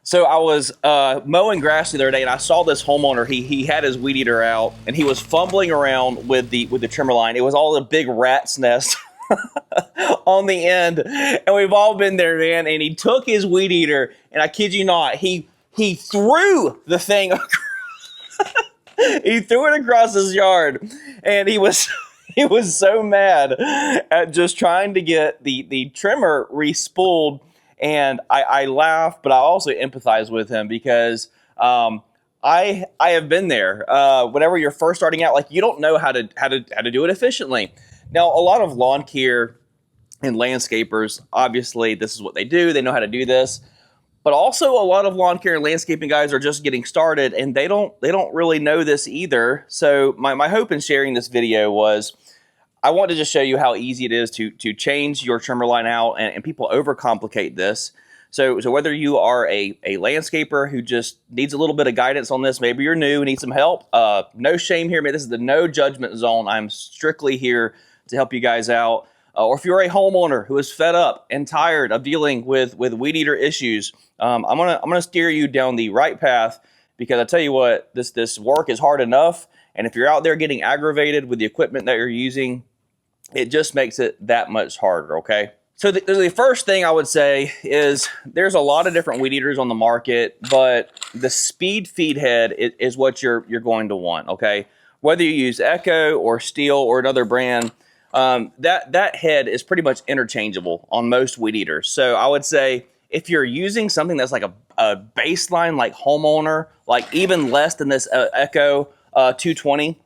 So I was mowing grass the other day, and I saw this homeowner. He had his weed eater out, and he was fumbling around with the trimmer line. It was all a big rat's nest on the end, and we've all been there, man. And he took his weed eater, and I kid you not, he threw the thing. He threw it across his yard, and he was so mad at just trying to get the trimmer respooled. And I laugh, but I also empathize with him because I have been there. Whenever you're first starting out, like you don't know how to do it efficiently. Now, a lot of lawn care and landscapers, obviously, this is what they do. They know how to do this. But also, a lot of lawn care and landscaping guys are just getting started, and they don't really know this either. So my hope in sharing this video was I want to just show you how easy it is to change your trimmer line out, and people overcomplicate this. So whether you are a landscaper who just needs a little bit of guidance on this, maybe you're new, need some help, no shame here. This is the no judgment zone. I'm strictly here to help you guys out. Or if you're a homeowner who is fed up and tired of dealing with weed eater issues, I'm gonna steer you down the right path, because I tell you what, this work is hard enough. And if you're out there getting aggravated with the equipment that you're using, it just makes it that much harder, okay? So the first thing I would say is there's a lot of different weed eaters on the market, but the speed feed head is what you're going to want, okay? Whether you use Echo or Steel or another brand, that head is pretty much interchangeable on most weed eaters. So I would say if you're using something that's like a baseline, like Homeowner, like even less than this Echo 220,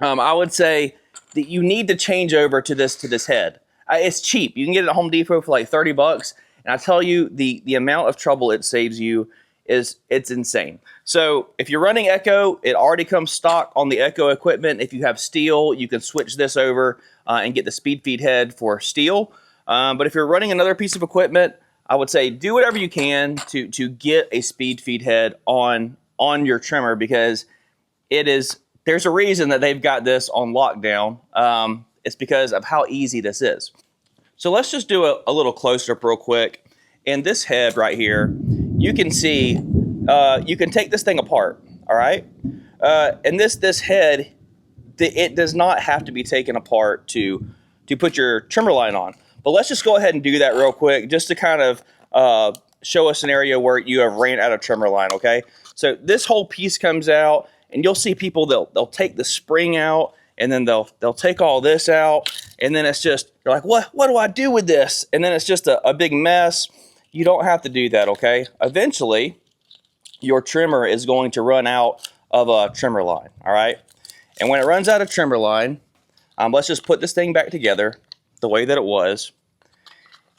I would say that you need to change over to this head. It's cheap. You can get it at Home Depot for like 30 bucks. And I tell you, the amount of trouble it saves you it's insane. So if you're running Echo, it already comes stock on the Echo equipment. If you have Steel, you can switch this over and get the speed feed head for Steel. But if you're running another piece of equipment, I would say do whatever you can to get a speed feed head on your trimmer, because there's a reason that they've got this on lockdown. It's because of how easy this is. So let's just do a little close-up real quick. And this head right here, you can see, you can take this thing apart, all right? And this head, it does not have to be taken apart to put your trimmer line on. But let's just go ahead and do that real quick, just to kind of show a scenario where you have ran out of trimmer line, okay? So this whole piece comes out, and you'll see people, they'll take the spring out, and then they'll take all this out, and then it's just, you're like, what do I do with this? And then it's just a big mess. You don't have to do that, okay? Eventually, your trimmer is going to run out of a trimmer line, all right? And when it runs out of trimmer line, let's just put this thing back together the way that it was.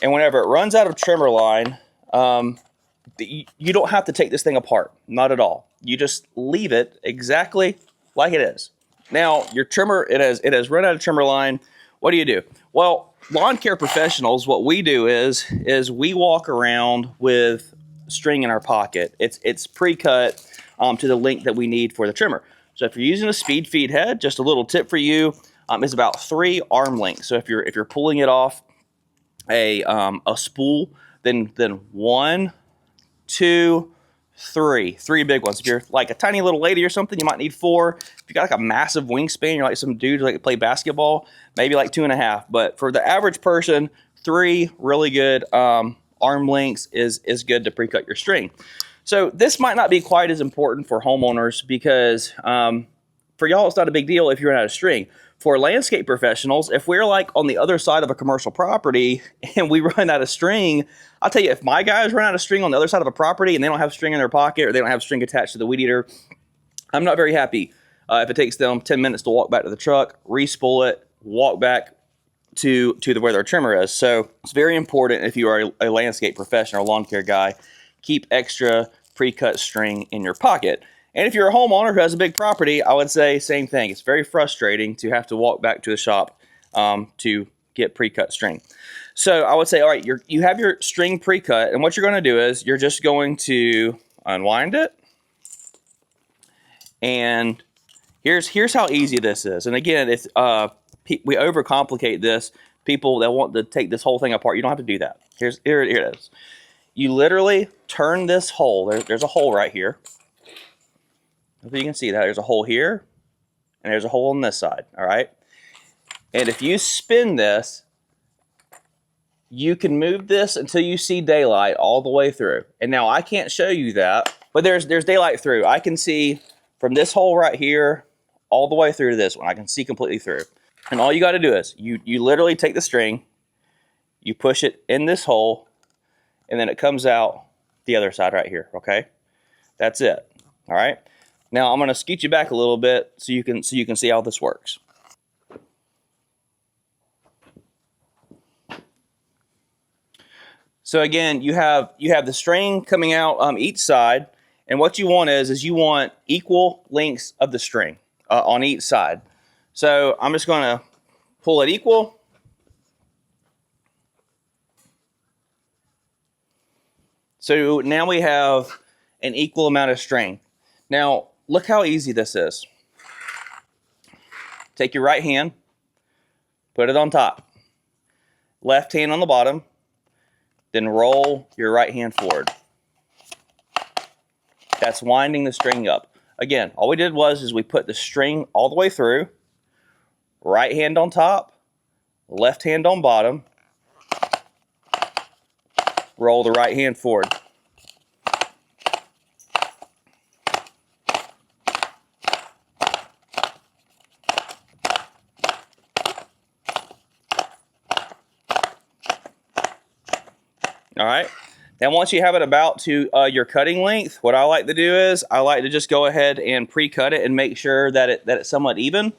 And whenever it runs out of trimmer line, you don't have to take this thing apart, not at all. You just leave it exactly like it is. Now, your trimmer, it has run out of trimmer line. What do? Well, lawn care professionals, what we do is we walk around with string in our pocket. It's pre-cut to the length that we need for the trimmer. So if you're using a speed feed head, just a little tip for you, is about 3 arm lengths. So if you're pulling it off a spool, then 1, 2, 3 big ones. If you're like a tiny little lady or something, you might need 4. If you got like a massive wingspan, you're like some dude like play basketball, maybe like 2.5. But for the average person, 3 really good arm lengths is good to pre-cut your string. So this might not be quite as important for homeowners, because for y'all it's not a big deal if you run out of string. For landscape professionals, if we're like on the other side of a commercial property and we run out of string, I'll tell you, if my guys run out of string on the other side of a property and they don't have string in their pocket, or they don't have string attached to the weed eater, I'm not very happy if it takes them 10 minutes to walk back to the truck, re-spool it, walk back to where their trimmer is. So it's very important, if you are a landscape professional or lawn care guy, keep extra pre-cut string in your pocket. And if you're a homeowner who has a big property, I would say same thing. It's very frustrating to have to walk back to the shop to get pre-cut string. So I would say, all right, you have your string pre-cut, and what you're going to do is you're just going to unwind it. And here's how easy this is. And again, it's we overcomplicate this. People that want to take this whole thing apart, you don't have to do that. Here it is. you literally turn this hole. There's a hole right here. Hopefully you can see that. There's a hole here, and there's a hole on this side, all right? And if you spin this, you can move this until you see daylight all the way through. And now I can't show you that, but there's daylight through. I can see from this hole right here all the way through to this one. I can see completely through. And all you got to do is you literally take the string, you push it in this hole, and then it comes out the other side right here, okay? That's it, all right? Now I'm going to scoot you back a little bit so you can see how this works. So again, you have the string coming out each side, and what you want is you want equal lengths of the string on each side. So I'm just going to pull it equal. So now we have an equal amount of string. Now look how easy this is. Take your right hand, put it on top, left hand on the bottom, then roll your right hand forward. That's winding the string up. Again, all we did was we put the string all the way through, right hand on top, left hand on bottom, roll the right hand forward. All right. Now, once you have it about to your cutting length, what I like to do is I like to just go ahead and pre-cut it and make sure that it's somewhat even.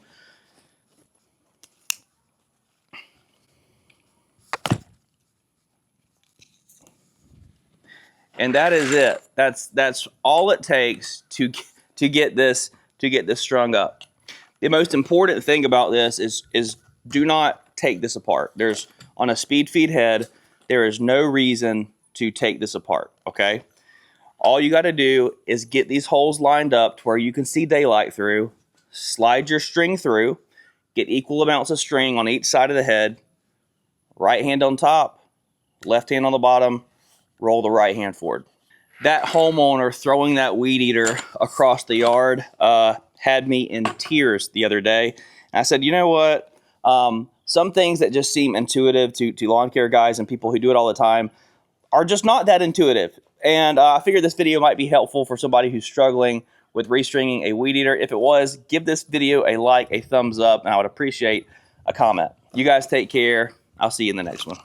And that is it. That's all it takes to get this strung up. The most important thing about this is do not take this apart. There's on a speed feed head, there is no reason to take this apart, okay? All you got to do is get these holes lined up to where you can see daylight through, slide your string through, get equal amounts of string on each side of the head, right hand on top, left hand on the bottom, roll the right hand forward. That homeowner throwing that weed eater across the yard had me in tears the other day. And I said, you know what? Some things that just seem intuitive to lawn care guys and people who do it all the time are just not that intuitive. And I figured this video might be helpful for somebody who's struggling with restringing a weed eater. If it was, give this video a like, a thumbs up, and I would appreciate a comment. You guys take care. I'll see you in the next one.